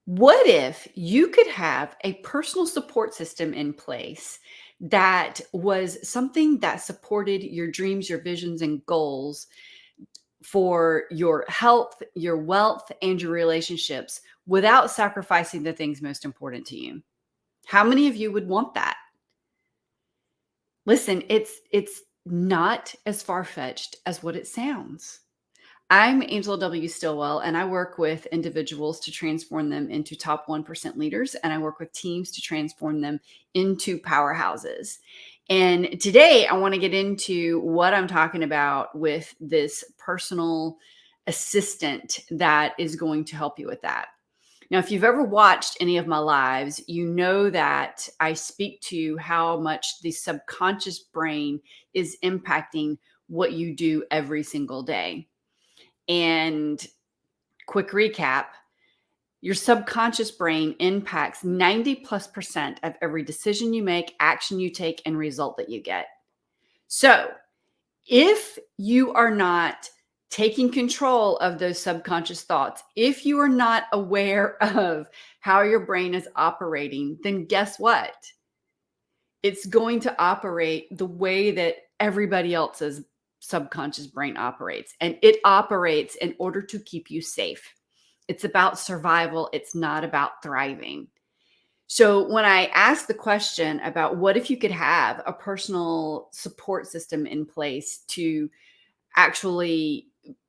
What if you could have a personal support system in place that was something that supported your dreams, your visions, and goals for your health, your wealth, and your relationships without sacrificing the things most important to you? How many of you would want that? Listen, it's not as far-fetched as what it sounds. I'm Angela W. Stillwell, and I work with individuals to transform them into top 1% leaders, and I work with teams to transform them into powerhouses. And today, I want to get into what I'm talking about with this personal assistant that is going to help you with that. Now, if you've ever watched any of my lives, you know that I speak to how much the subconscious brain is impacting what you do every single day. And quick recap, your subconscious brain impacts 90+% of every decision you make, action you take, and result that you get. So if you are not taking control of those subconscious thoughts, if you are not aware of how your brain is operating, then guess what? It's going to operate the way that everybody else's subconscious brain operates. And it operates in order to keep you safe. It's about survival. It's not about thriving. So when I asked the question about what if you could have a personal support system in place to actually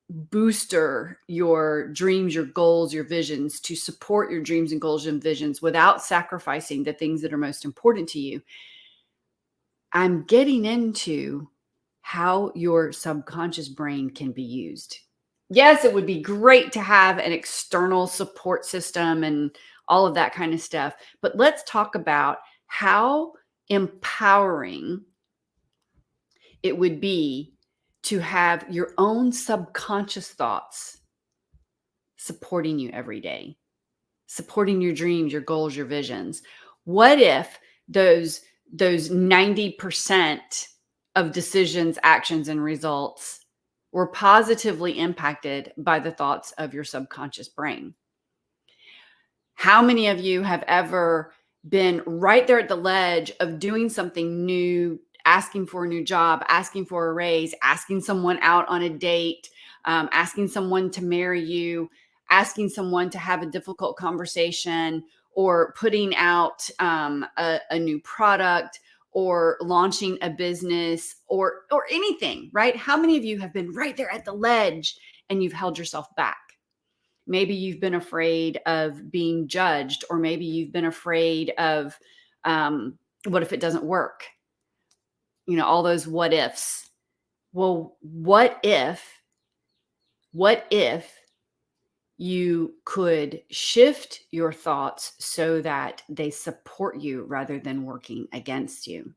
booster your dreams, your goals, your visions, to support your dreams and goals and visions without sacrificing the things that are most important to you, I'm getting into how your subconscious brain can be used. Yes, it would be great to have an external support system and all of that kind of stuff. But let's talk about how empowering it would be to have your own subconscious thoughts supporting you every day, supporting your dreams, your goals, your visions. What if those 90% of decisions, actions, and results were positively impacted by the thoughts of your subconscious brain? How many of you have ever been right there at the ledge of doing something new, asking for a new job, asking for a raise, asking someone out on a date, asking someone to marry you, asking someone to have a difficult conversation, or putting out a new product, or launching a business, or anything, right? How many of you have been right there at the ledge and you've held yourself back? Maybe you've been afraid of being judged, or maybe you've been afraid of what if it doesn't work? You know, all those what ifs. Well, what if you could shift your thoughts so that they support you rather than working against you?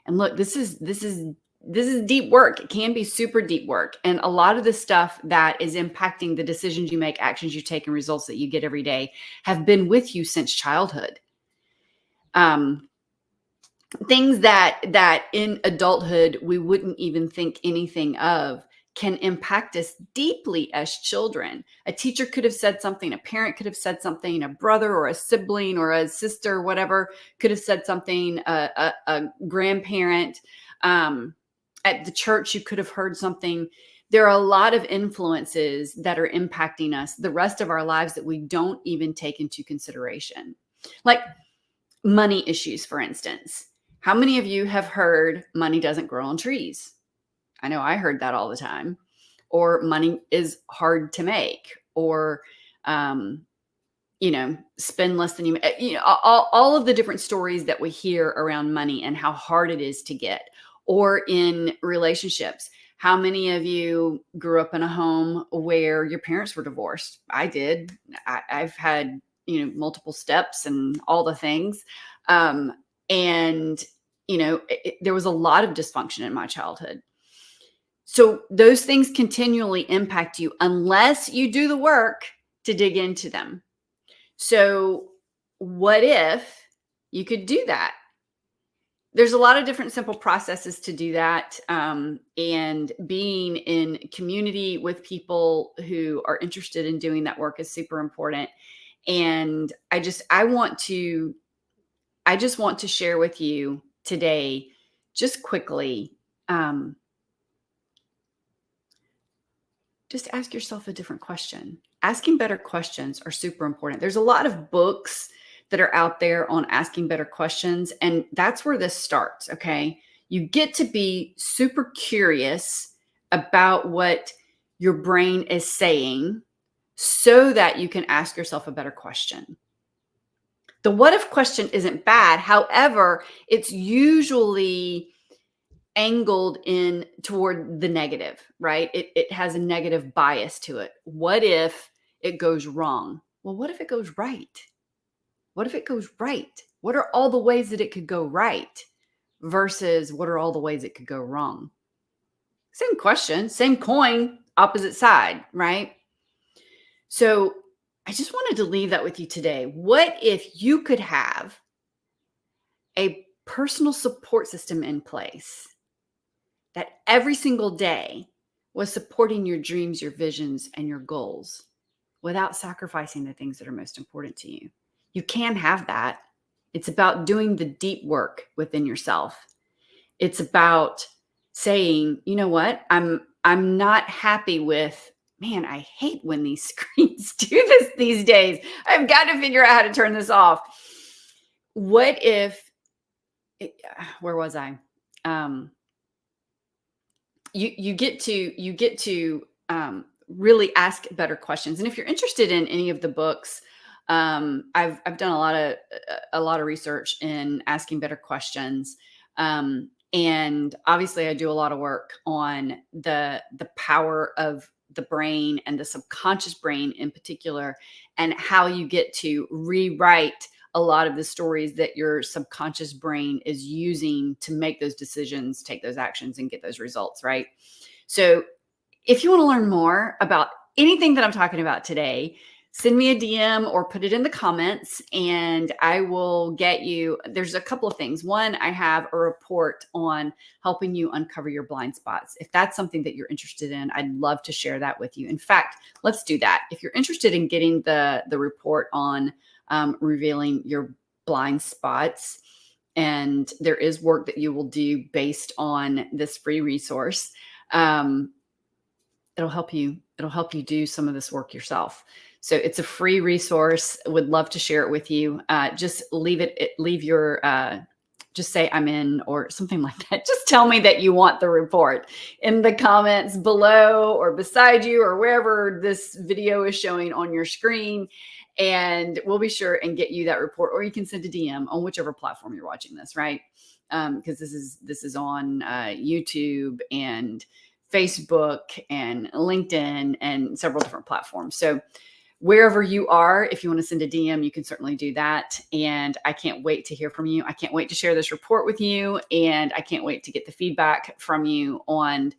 And look, this is deep work. It can be super deep work. And a lot of the stuff that is impacting the decisions you make, actions you take, and results that you get every day have been with you since childhood. Things that in adulthood we wouldn't even think anything of can impact us deeply as children. A teacher could have said something, a parent could have said something, a brother or a sibling or a sister, whatever, could have said something, a grandparent. At the church, you could have heard something. There are a lot of influences that are impacting us the rest of our lives that we don't even take into consideration. Like money issues, for instance. How many of you have heard money doesn't grow on trees? I know I heard that all the time. Or money is hard to make, or spend less than all of the different stories that we hear around money and how hard it is to get. Or in relationships, how many of you grew up in a home where your parents were divorced? I did. I've had multiple steps and all the things, and there was a lot of dysfunction in my childhood. So those things continually impact you unless you do the work to dig into them. So what if you could do that? There's a lot of different simple processes to do that. And being in community with people who are interested in doing that work is super important. And I just want to share with you today, just quickly, just ask yourself a different question. Asking better questions are super important. There's a lot of books that are out there on asking better questions, and that's where this starts, okay? You get to be super curious about what your brain is saying so that you can ask yourself a better question. The what if question isn't bad. However, it's usually angled in toward the negative, right? It has a negative bias to it. What if it goes wrong? Well, what if it goes right? What if it goes right? What are all the ways that it could go right versus what are all the ways it could go wrong? Same question, same coin, opposite side, right? So I just wanted to leave that with you today. What if you could have a personal support system in place that every single day was supporting your dreams, your visions, and your goals without sacrificing the things that are most important to you? You can have that. It's about doing the deep work within yourself. It's about saying, you know what? I'm not happy with, man, I hate when these screens do this these days. I've got to figure out how to turn this off. What if where was I? You get to really ask better questions. And if you're interested in any of the books, I've done a lot of research in asking better questions. And obviously I do a lot of work on the power of the brain and the subconscious brain in particular, and how you get to rewrite a lot of the stories that your subconscious brain is using to make those decisions, take those actions, and get those results, right? So if you want to learn more about anything that I'm talking about today, send me a DM or put it in the comments and I will get you. There's a couple of things. One, I have a report on helping you uncover your blind spots. If that's something that you're interested in, I'd love to share that with you. In fact, let's do that. If you're interested in getting the report on revealing your blind spots, and there is work that you will do based on this free resource, it'll help you do some of this work yourself. So it's a free resource. Would love to share it with you. Just leave your just say I'm in or something like that. Just tell me that you want the report in the comments below or beside you or wherever this video is showing on your screen. And we'll be sure and get you that report, or you can send a DM on whichever platform you're watching this, right? Because this is on YouTube and Facebook and LinkedIn and several different platforms. So wherever you are, if you want to send a DM, you can certainly do that. And I can't wait to hear from you. I can't wait to share this report with you. And I can't wait to get the feedback from you on,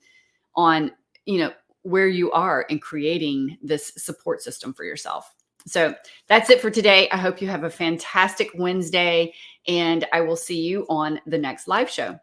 where you are in creating this support system for yourself. So that's it for today. I hope you have a fantastic Wednesday, and I will see you on the next live show.